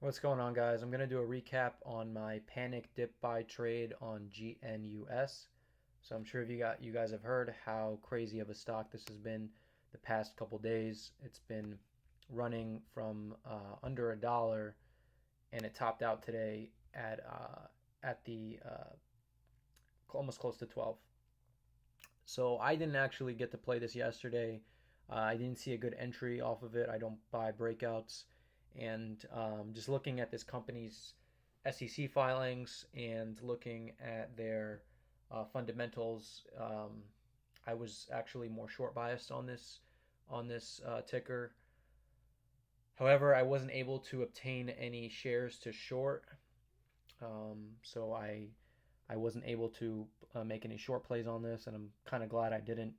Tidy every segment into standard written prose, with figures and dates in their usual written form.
What's going on, guys? I'm going to do a recap on my panic dip buy trade on GNUS. So I'm sure you guys have heard how crazy of a stock this has been the past couple days. It's been running from under $1, and it topped out today at the almost close to 12. So I didn't actually get to play this yesterday. I didn't see a good entry off of it. I don't buy breakouts. And just looking at this company's SEC filings and looking at their fundamentals, I was actually more short biased on this ticker. However, I wasn't able to obtain any shares to short, so I wasn't able to make any short plays on this, and I'm kind of glad I didn't.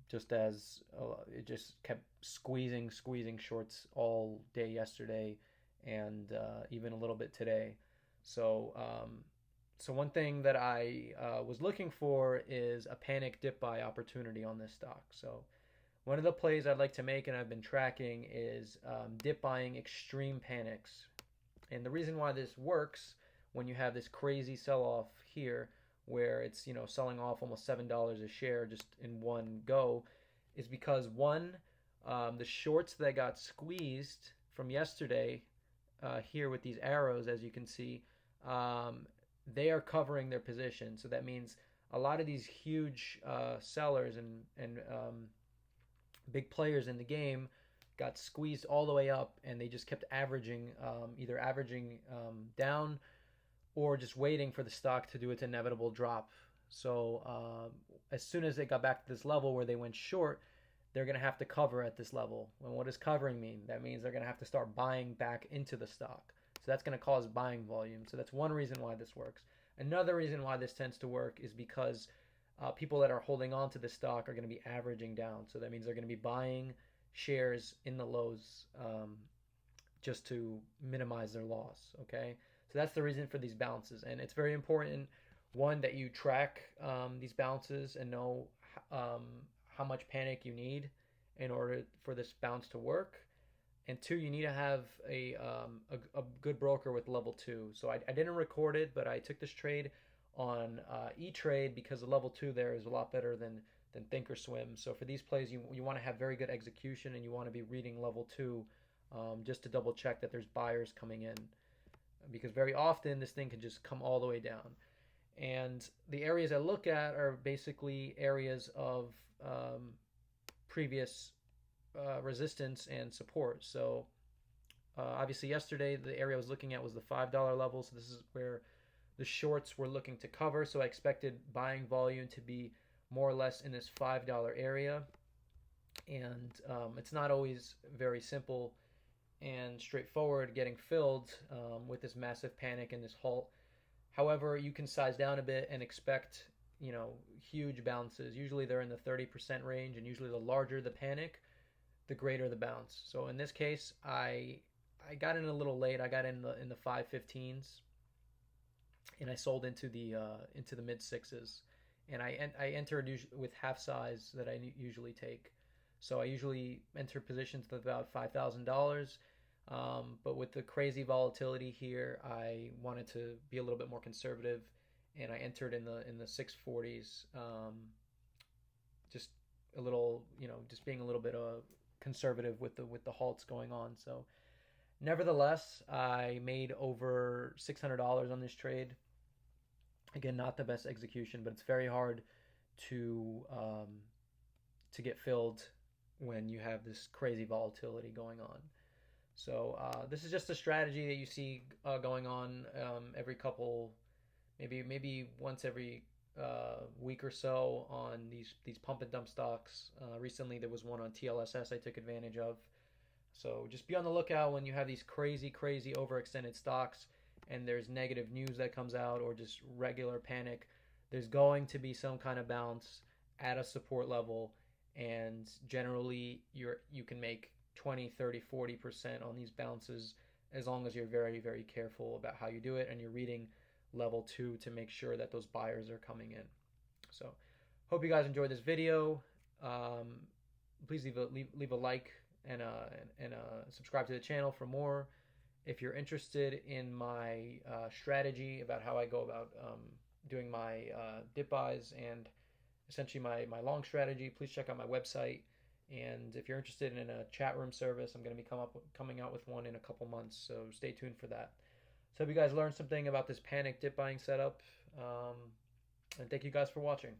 Just as it just kept squeezing shorts all day yesterday, and even a little bit today. So, so one thing that I was looking for is a panic dip buy opportunity on this stock. So one of the plays I'd like to make, and I've been tracking, is dip buying extreme panics. And the reason why this works when you have this crazy sell off here, where it's selling off almost $7 a share just in one go, is because one, the shorts that got squeezed from yesterday here with these arrows, as you can see, they are covering their position. So that means a lot of these huge sellers and big players in the game got squeezed all the way up, and they just kept averaging, either averaging down or just waiting for the stock to do its inevitable drop. So as soon as they got back to this level where they went short, they're going to have to cover at this level. And what does covering mean? That means they're going to have to start buying back into the stock. So that's going to cause buying volume. So that's one reason why this works. Another reason why this tends to work is because people that are holding on to the stock are going to be averaging down. So that means they're going to be buying shares in the lows, just to minimize their loss. Okay, so that's the reason for these bounces, and it's very important, one, that you track these bounces and know how much panic you need in order for this bounce to work. And two, you need to have a good broker with level two. So I didn't record it, but I took this trade on E-Trade because the level two there is a lot better than Thinkorswim. So for these plays, you want to have very good execution, and you want to be reading level two, just to double check that there's buyers coming in, because very often this thing can just come all the way down. And the areas I look at are basically areas of previous resistance and support. So obviously yesterday the area I was looking at was the $5 level. So this is where the shorts were looking to cover. So I expected buying volume to be more or less in this $5 area. And it's not always very simple and straightforward getting filled with this massive panic and this halt. However, you can size down a bit and expect, huge bounces. Usually they're in the 30% range, and usually the larger the panic, the greater the bounce. So in this case, I got in a little late. I got in the 515s, and I sold into the mid sixes. And I entered with half size that I usually take. So I usually enter positions with about $5,000. But with the crazy volatility here, I wanted to be a little bit more conservative, and I entered in the 640s. Just a little, just being a little bit conservative with the halts going on. So, nevertheless, I made over $600 on this trade. Again, not the best execution, but it's very hard to get filled when you have this crazy volatility going on. So this is just a strategy that you see going on every couple, maybe once every week or so on these pump and dump stocks. Recently, there was one on TLSS I took advantage of. So just be on the lookout when you have these crazy overextended stocks and there's negative news that comes out, or just regular panic. There's going to be some kind of bounce at a support level, and generally you can make 20, 30, 40% on these bounces, as long as you're very careful about how you do it and you're reading level two to make sure that those buyers are coming in. So hope you guys enjoyed this video. Please leave a like and subscribe to the channel for more. If you're interested in my strategy about how I go about doing my dip buys and essentially my long strategy, please check out my website. And if you're interested in a chat room service, I'm going to be coming out with one in a couple months, so stay tuned for that. So, hope you guys learned something about this panic dip buying setup, and thank you guys for watching.